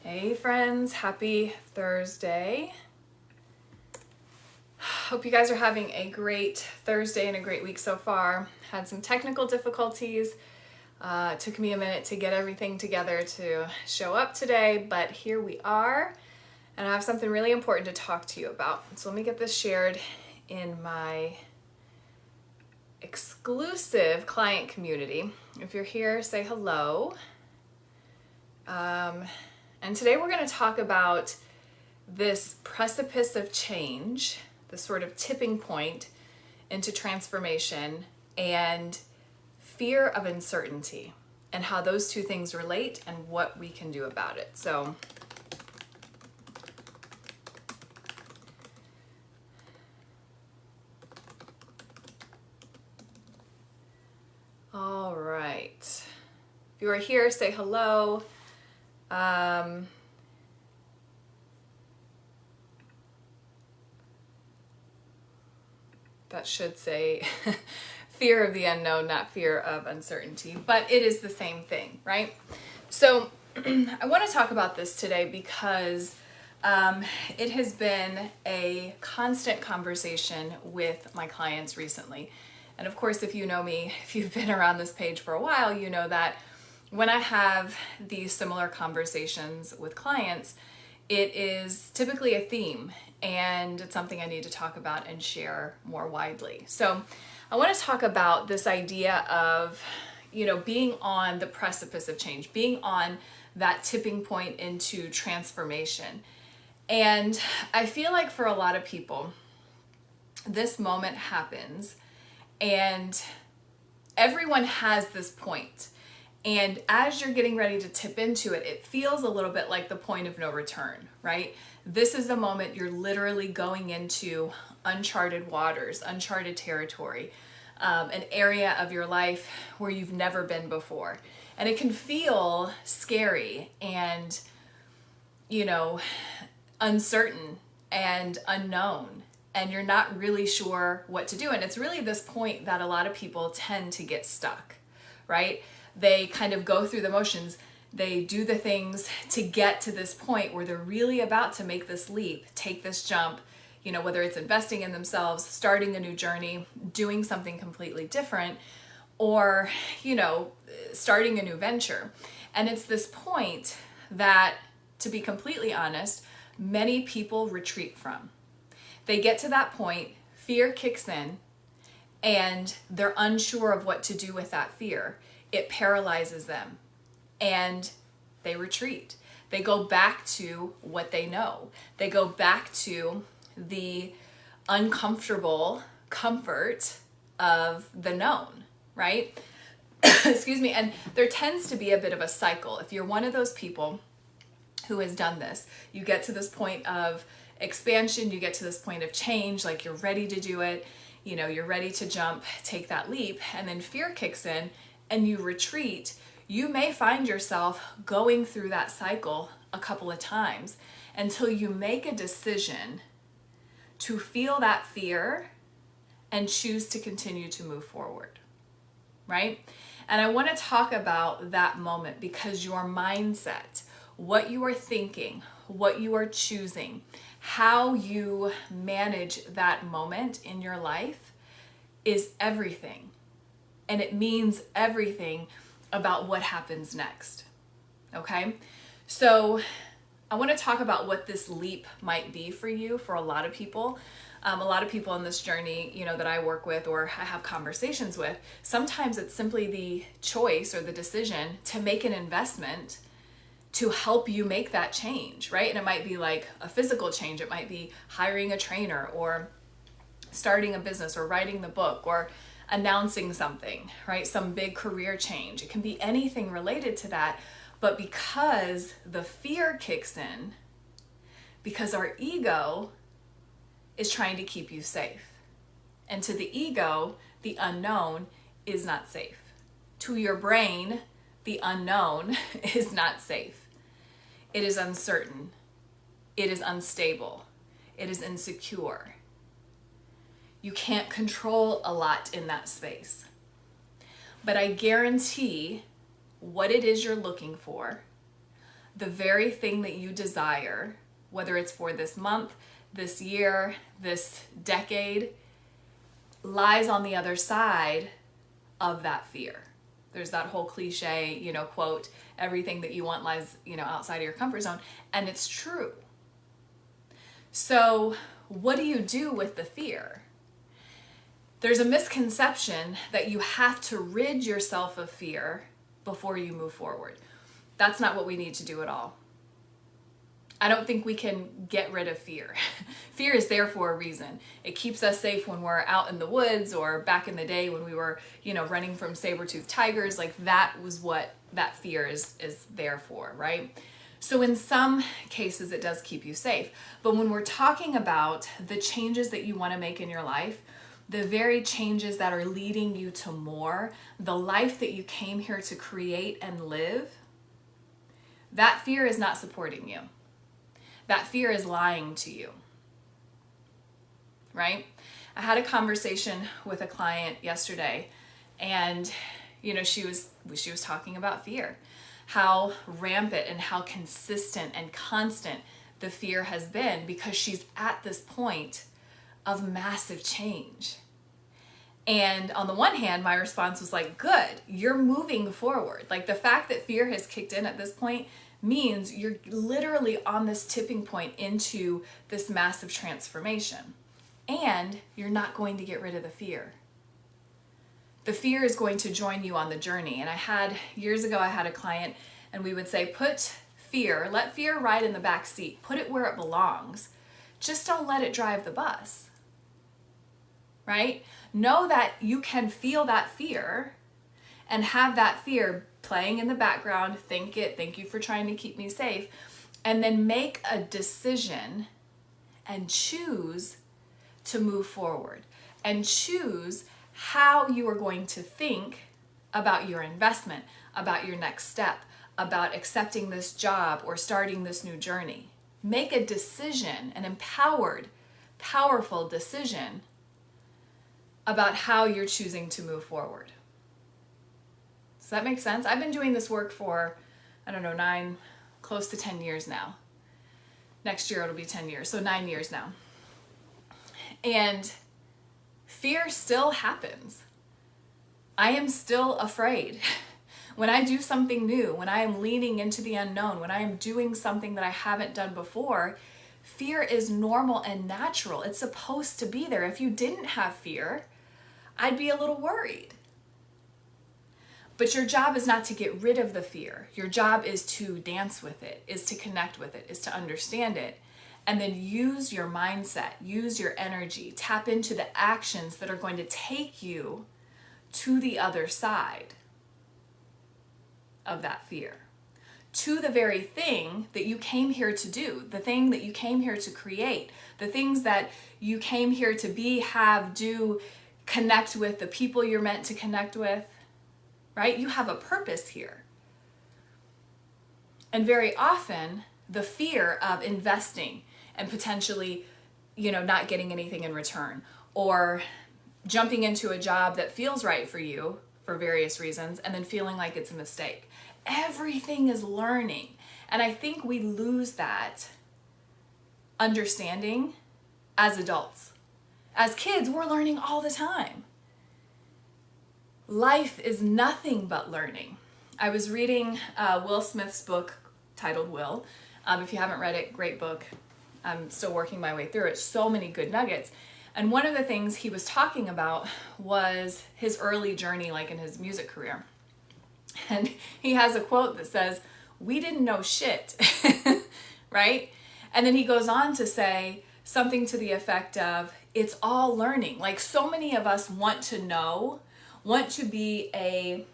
Hey friends, happy Thursday. Hope you guys are having a great Thursday and a great week so far. Had some technical difficulties. It took me a minute to get everything together to show up today, but here we are. And I have something really important to talk to you about. So let me get this shared in my exclusive client community. If you're here, say hello. And today we're going to talk about this precipice of change, the sort of tipping point into transformation, and fear of uncertainty, and how those two things relate and what we can do about it. So all right. If you are here, say hello. That should say fear of the unknown, not fear of uncertainty, but it is the same thing, right? So I want to talk about this today because it has been a constant conversation with my clients recently. And of course, if you know me, if you've been around this page for a while, you know that when I have these similar conversations with clients, it is typically a theme, and it's something I need to talk about and share more widely. So I want to talk about this idea of, being on the precipice of change, being on that tipping point into transformation. And I feel like for a lot of people, this moment happens and everyone has this point. And as you're getting ready to tip into it, it feels a little bit like the point of no return, right? This is the moment you're literally going into uncharted waters, uncharted territory, an area of your life where you've never been before. And it can feel scary and, uncertain and unknown. And you're not really sure what to do. And it's really this point that a lot of people tend to get stuck, right? They kind of go through the motions. They do the things to get to this point where they're really about to make this leap, take this jump, whether it's investing in themselves, starting a new journey, doing something completely different, or, starting a new venture. And it's this point that, to be completely honest, many people retreat from. They get to that point, fear kicks in, and they're unsure of what to do with that fear. It paralyzes them and they retreat. They go back to what they know. They go back to the uncomfortable comfort of the known, right? Excuse me. And there tends to be a bit of a cycle. If you're one of those people who has done this, you get to this point of expansion, you get to this point of change, like you're ready to do it, you're ready to jump, take that leap, and then fear kicks in and you retreat. You may find yourself going through that cycle a couple of times until you make a decision to feel that fear and choose to continue to move forward, right? And I want to talk about that moment because your mindset, what you are thinking, what you are choosing, how you manage that moment in your life is everything. And it means everything about what happens next. Okay? So I want to talk about what this leap might be for you, for a lot of people. A lot of people on this journey, that I work with or I have conversations with, sometimes it's simply the choice or the decision to make an investment to help you make that change, right? And it might be like a physical change. It might be hiring a trainer or starting a business or writing the book or announcing something, right? Some big career change. It can be anything related to that. But because the fear kicks in, because our ego is trying to keep you safe. And to the ego, the unknown is not safe. To your brain, the unknown is not safe. It is uncertain. It is unstable. It is insecure. You can't control a lot in that space. But I guarantee what it is you're looking for, the very thing that you desire, whether it's for this month, this year, this decade, lies on the other side of that fear. There's that whole cliche, quote, everything that you want lies, outside of your comfort zone. And it's true. So what do you do with the fear? There's a misconception that you have to rid yourself of fear before you move forward. That's not what we need to do at all. I don't think we can get rid of fear. Fear is there for a reason. It keeps us safe when we're out in the woods, or back in the day when we were, running from saber-toothed tigers. Like, that was what that fear is there for, right? So in some cases it does keep you safe. But when we're talking about the changes that you want to make in your life, the very changes that are leading you to more, the life that you came here to create and live, that fear is not supporting you. That fear is lying to you, right? I had a conversation with a client yesterday, and she was talking about fear, how rampant and how consistent and constant the fear has been, because she's at this point of massive change. And on the one hand, my response was like, good, you're moving forward. Like, the fact that fear has kicked in at this point means you're literally on this tipping point into this massive transformation. And you're not going to get rid of the fear. The fear is going to join you on the journey. And years ago, I had a client, and we would say, let fear ride in the back seat. Put it where it belongs. Just don't let it drive the bus. Right? Know that you can feel that fear and have that fear playing in the background. Thank you for trying to keep me safe. And then make a decision and choose to move forward, and choose how you are going to think about your investment, about your next step, about accepting this job or starting this new journey. Make a decision, an empowered, powerful decision about how you're choosing to move forward. Does that make sense? I've been doing this work for, 9, close to 10 years now. Next year it'll be 10 years, so 9 years now. And fear still happens. I am still afraid. When I do something new, when I am leaning into the unknown, when I am doing something that I haven't done before, fear is normal and natural. It's supposed to be there. If you didn't have fear, I'd be a little worried. But your job is not to get rid of the fear. Your job is to dance with it, is to connect with it, is to understand it, and then use your mindset, use your energy, tap into the actions that are going to take you to the other side of that fear, to the very thing that you came here to do, the thing that you came here to create, the things that you came here to be, have, do, connect with, the people you're meant to connect with, right? You have a purpose here. And very often, the fear of investing and potentially, not getting anything in return, or jumping into a job that feels right for you for various reasons and then feeling like it's a mistake. Everything is learning. And I think we lose that understanding as adults. As kids, we're learning all the time. Life is nothing but learning. I was reading Will Smith's book titled Will. If you haven't read it, great book. I'm still working my way through it. So many good nuggets. And one of the things he was talking about was his early journey, like in his music career. And he has a quote that says, "We didn't know shit," right? And then he goes on to say something to the effect of, it's all learning. Like, so many of us want to know, want to be a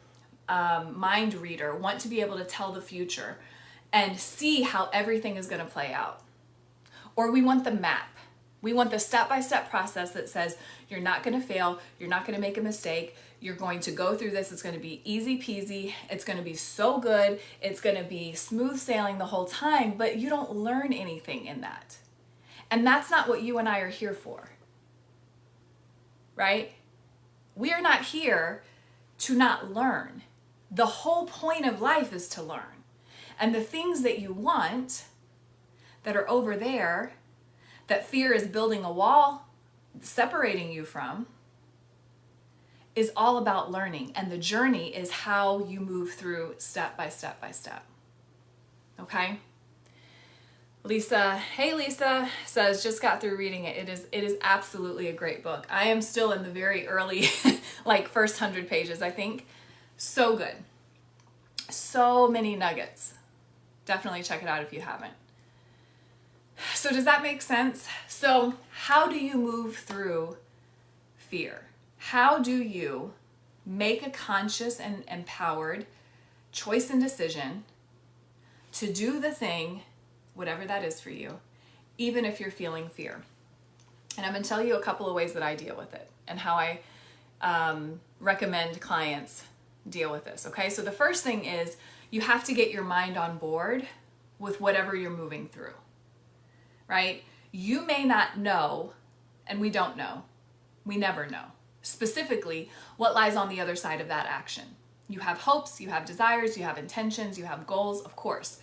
mind reader, want to be able to tell the future and see how everything is going to play out. Or we want the map. We want the step-by-step process that says, you're not going to fail, you're not going to make a mistake, you're going to go through this, it's going to be easy peasy, it's going to be so good, it's going to be smooth sailing the whole time, but you don't learn anything in that. And that's not what you and I are here for, right? We are not here to not learn. The whole point of life is to learn. And the things that you want that are over there, that fear is building a wall separating you from, is all about learning. And the journey is how you move through step by step by step. Okay? Lisa, hey Lisa, says, just got through reading it. It is absolutely a great book. I am still in the very early, like first 100 pages, I think. So good. So many nuggets. Definitely check it out if you haven't. So does that make sense? So how do you move through fear? How do you make a conscious and empowered choice and decision to do the thing, whatever that is for you, even if you're feeling fear? And I'm going to tell you a couple of ways that I deal with it and how I recommend clients deal with this. Okay, so the first thing is you have to get your mind on board with whatever you're moving through, right? You may not know, and we don't know, we never know specifically what lies on the other side of that action. You have hopes, you have desires, you have intentions, you have goals, of course.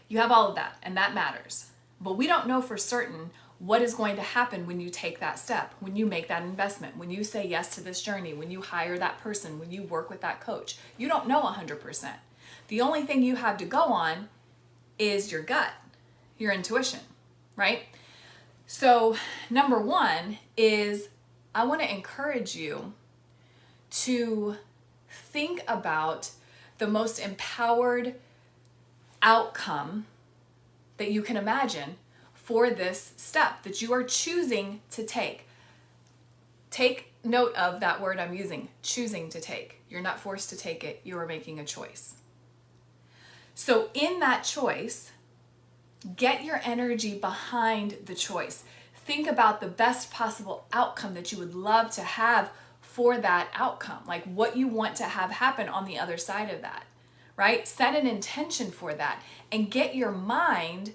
You have all of that, and that matters. But we don't know for certain what is going to happen when you take that step, when you make that investment, when you say yes to this journey, when you hire that person, when you work with that coach. You don't know 100%. The only thing you have to go on is your gut, your intuition, right? So number one is I want to encourage you to think about the most empowered outcome that you can imagine for this step that you are choosing to take. Take note of that word I'm using, choosing to take. You're not forced to take it, you are making a choice. So in that choice, get your energy behind the choice. Think about the best possible outcome that you would love to have for that outcome, like what you want to have happen on the other side of that, right? Set an intention for that and get your mind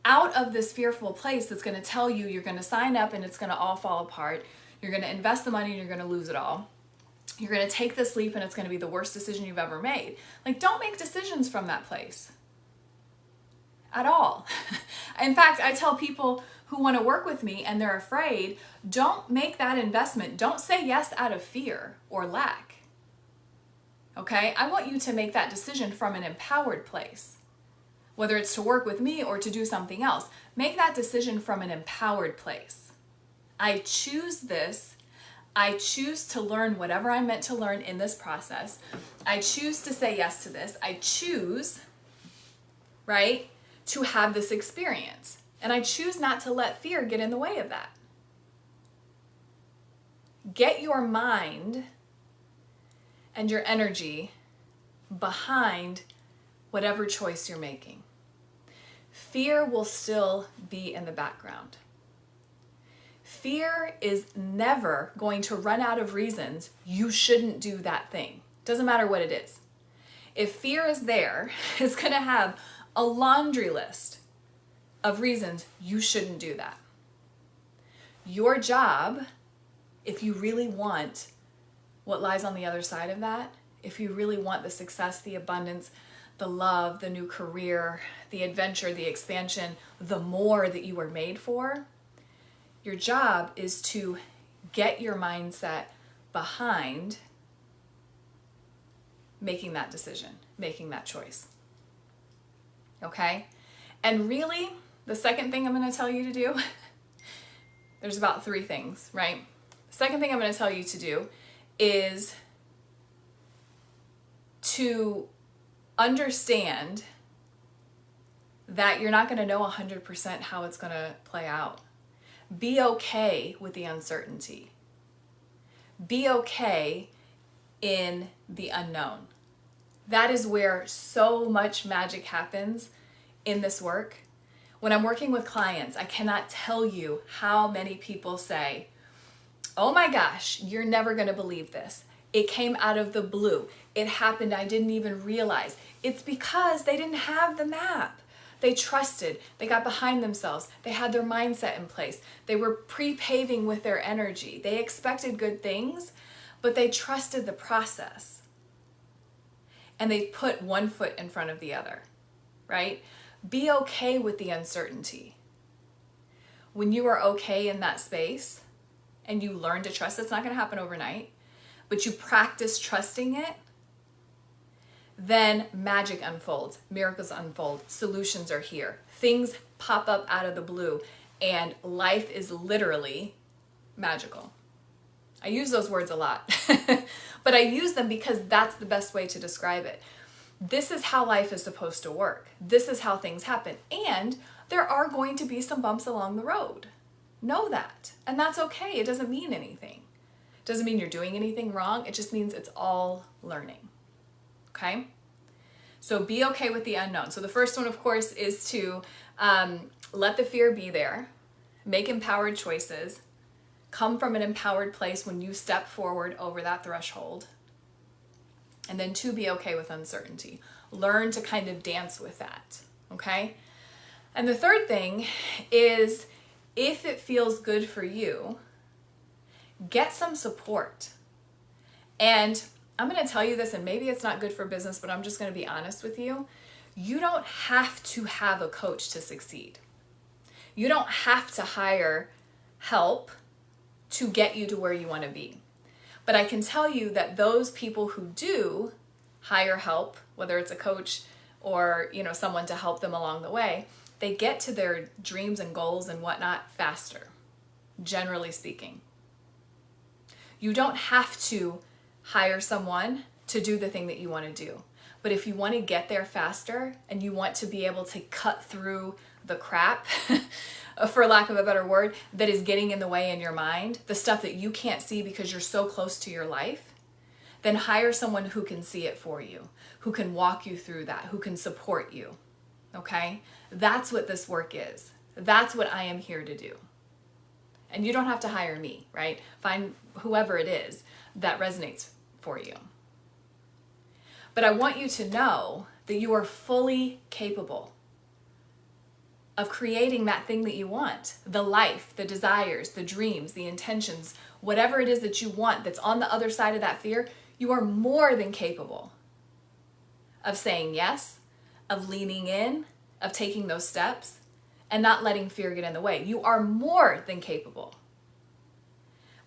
out of this fearful place that's going to tell you you're going to sign up and it's going to all fall apart. You're going to invest the money and you're going to lose it all. You're going to take this leap and it's going to be the worst decision you've ever made. Like, don't make decisions from that place at all. In fact, I tell people who want to work with me and they're afraid, don't make that investment. Don't say yes out of fear or lack. Okay? I want you to make that decision from an empowered place. Whether it's to work with me or to do something else, make that decision from an empowered place. I choose this. I choose to learn whatever I'm meant to learn in this process. I choose to say yes to this. I choose, right, to have this experience. And I choose not to let fear get in the way of that. Get your mind and your energy behind whatever choice you're making. Fear will still be in the background. Fear is never going to run out of reasons you shouldn't do that thing. Doesn't matter what it is. If fear is there, it's going to have a laundry list of reasons you shouldn't do that. Your job, if you really want what lies on the other side of that, if you really want the success, the abundance, the love, the new career, the adventure, the expansion, the more that you were made for, your job is to get your mindset behind making that decision, making that choice. Okay? And really, the second thing I'm going to tell you to do, there's about 3 things, right? Second thing I'm going to tell you to do is to understand that you're not going to know 100% how it's going to play out. Be okay with the uncertainty. Be okay in the unknown. That is where so much magic happens in this work. When I'm working with clients, I cannot tell you how many people say, oh my gosh, you're never going to believe this. It came out of the blue. It happened. I didn't even realize. It's because they didn't have the map. They trusted. They got behind themselves. They had their mindset in place. They were pre-paving with their energy. They expected good things, but they trusted the process. And they put one foot in front of the other. right? Be okay with the uncertainty. When you are okay in that space and you learn to trust, it's not going to happen overnight, but you practice trusting it, then magic unfolds, miracles unfold, solutions are here, things pop up out of the blue, and life is literally magical. I use those words a lot, but I use them because that's the best way to describe it. This is how life is supposed to work. This is how things happen. And there are going to be some bumps along the road. Know that. And that's okay. It doesn't mean anything. It doesn't mean you're doing anything wrong. It just means it's all learning. Okay? So be okay with the unknown. So the first one, of course, is to let the fear be there. Make empowered choices. Come from an empowered place when you step forward over that threshold. And then 2, be okay with uncertainty. Learn to kind of dance with that, okay? And the third thing is, if it feels good for you, get some support. And I'm going to tell you this, and maybe it's not good for business, but I'm just going to be honest with you. You don't have to have a coach to succeed. You don't have to hire help to get you to where you want to be. But I can tell you that those people who do hire help, whether it's a coach or, someone to help them along the way, they get to their dreams and goals and whatnot faster, generally speaking. You don't have to hire someone to do the thing that you want to do. But if you want to get there faster and you want to be able to cut through the crap, for lack of a better word, that is getting in the way in your mind, the stuff that you can't see because you're so close to your life, then hire someone who can see it for you, who can walk you through that, who can support you, okay? That's what this work is. That's what I am here to do. And you don't have to hire me, right? Find whoever it is that resonates for you. But I want you to know that you are fully capable of creating that thing that you want, the life, the desires, the dreams, the intentions, whatever it is that you want that's on the other side of that fear. You are more than capable of saying yes, of leaning in, of taking those steps, and not letting fear get in the way. You are more than capable.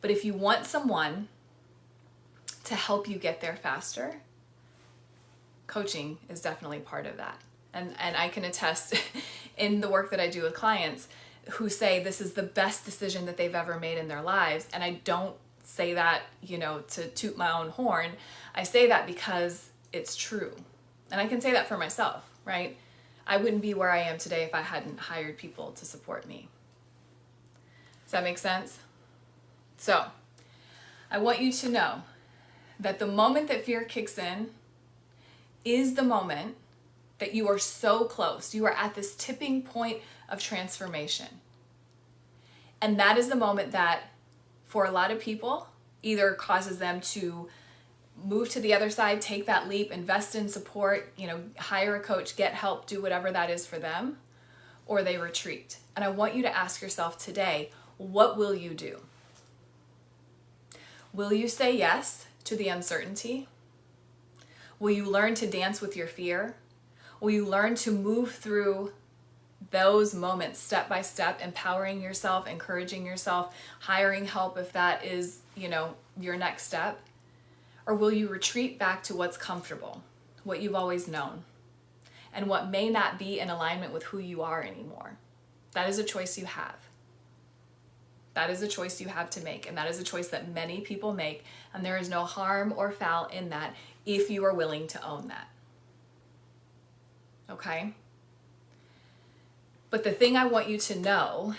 But if you want someone to help you get there faster, coaching is definitely part of that. And I can attest in the work that I do with clients who say this is the best decision that they've ever made in their lives. And I don't say that, to toot my own horn. I say that because it's true. And I can say that for myself, right? I wouldn't be where I am today if I hadn't hired people to support me. Does that make sense? So I want you to know that the moment that fear kicks in is the moment that you are so close. You are at this tipping point of transformation. And that is the moment that, for a lot of people, either causes them to move to the other side, take that leap, invest in support, hire a coach, get help, do whatever that is for them, or they retreat. And I want you to ask yourself today, what will you do? Will you say yes to the uncertainty? Will you learn to dance with your fear? Will you learn to move through those moments step by step, empowering yourself, encouraging yourself, hiring help if that is, your next step? Or will you retreat back to what's comfortable, what you've always known, and what may not be in alignment with who you are anymore? That is a choice you have. That is a choice you have to make, and that is a choice that many people make, and there is no harm or foul in that if you are willing to own that. Okay? But the thing I want you to know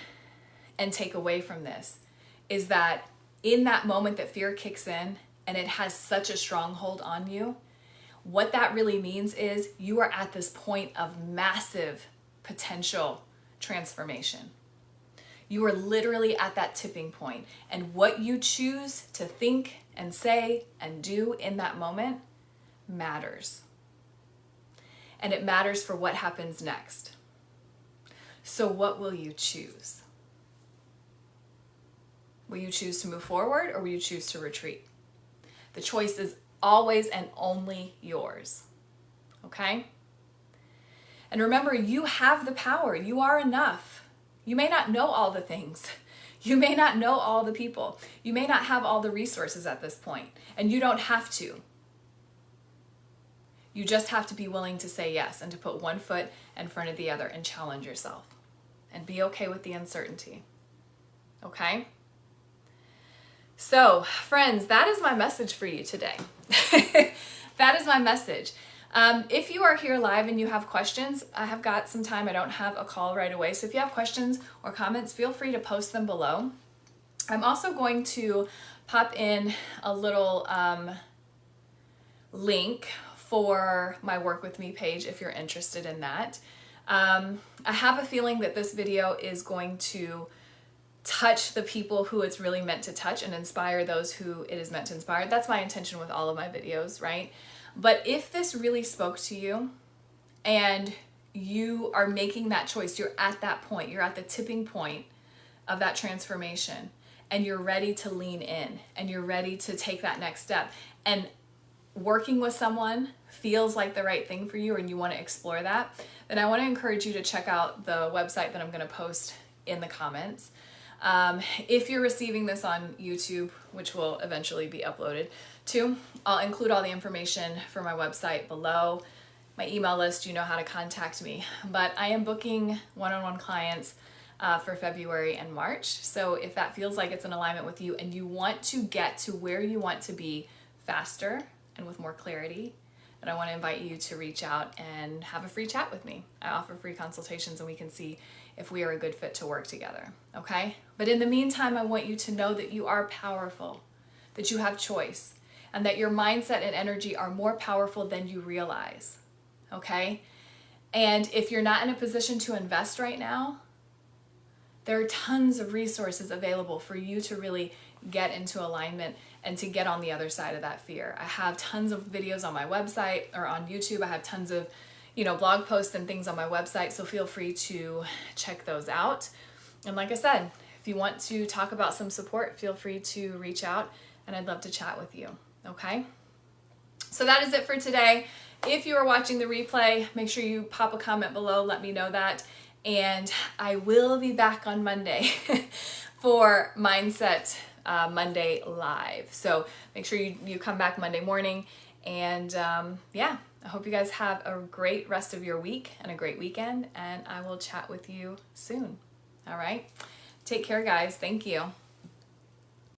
and take away from this is that in that moment that fear kicks in and it has such a stronghold on you, what that really means is you are at this point of massive potential transformation. You are literally at that tipping point, and what you choose to think and say and do in that moment matters. And it matters for what happens next. So what will you choose? Will you choose to move forward, or will you choose to retreat? The choice is always and only yours. Okay? And remember, you have the power. You are enough. You may not know all the things. You may not know all the people. You may not have all the resources at this point, and you don't have to. You just have to be willing to say yes and to put one foot in front of the other and challenge yourself and be okay with the uncertainty. Okay? So, friends, that is my message for you today. That is my message. If you are here live and you have questions, I have got some time. I don't have a call right away. So if you have questions or comments, feel free to post them below. I'm also going to pop in a little link for my Work With Me page if you're interested in that. I have a feeling that this video is going to touch the people who it's really meant to touch and inspire those who it is meant to inspire. That's my intention with all of my videos, right? But if this really spoke to you and you are making that choice, you're at that point, you're at the tipping point of that transformation, and you're ready to lean in and you're ready to take that next step, and working with someone feels like the right thing for you and you want to explore that, then I want to encourage you to check out the website that I'm going to post in the comments. If you're receiving this on YouTube, which will eventually be uploaded too, I'll include all the information for my website below. My email list, you know how to contact me. But I am booking one-on-one clients for February and March. So if that feels like it's in alignment with you and you want to get to where you want to be faster and with more clarity, then I want to invite you to reach out and have a free chat with me. I offer free consultations and we can see if we are a good fit to work together, okay? But in the meantime, I want you to know that you are powerful, that you have choice, and that your mindset and energy are more powerful than you realize, okay? And if you're not in a position to invest right now, there are tons of resources available for you to really get into alignment and to get on the other side of that fear. I have tons of videos on my website or on YouTube. I have tons of blog posts and things on my website, so feel free to check those out. And like I said, if you want to talk about some support, feel free to reach out and I'd love to chat with you, okay? So that is it for today. If you are watching the replay, make sure you pop a comment below, let me know that. And I will be back on Monday for Mindset Monday Live. So make sure you come back Monday morning. And yeah, I hope you guys have a great rest of your week and a great weekend. And I will chat with you soon. All right. Take care, guys. Thank you.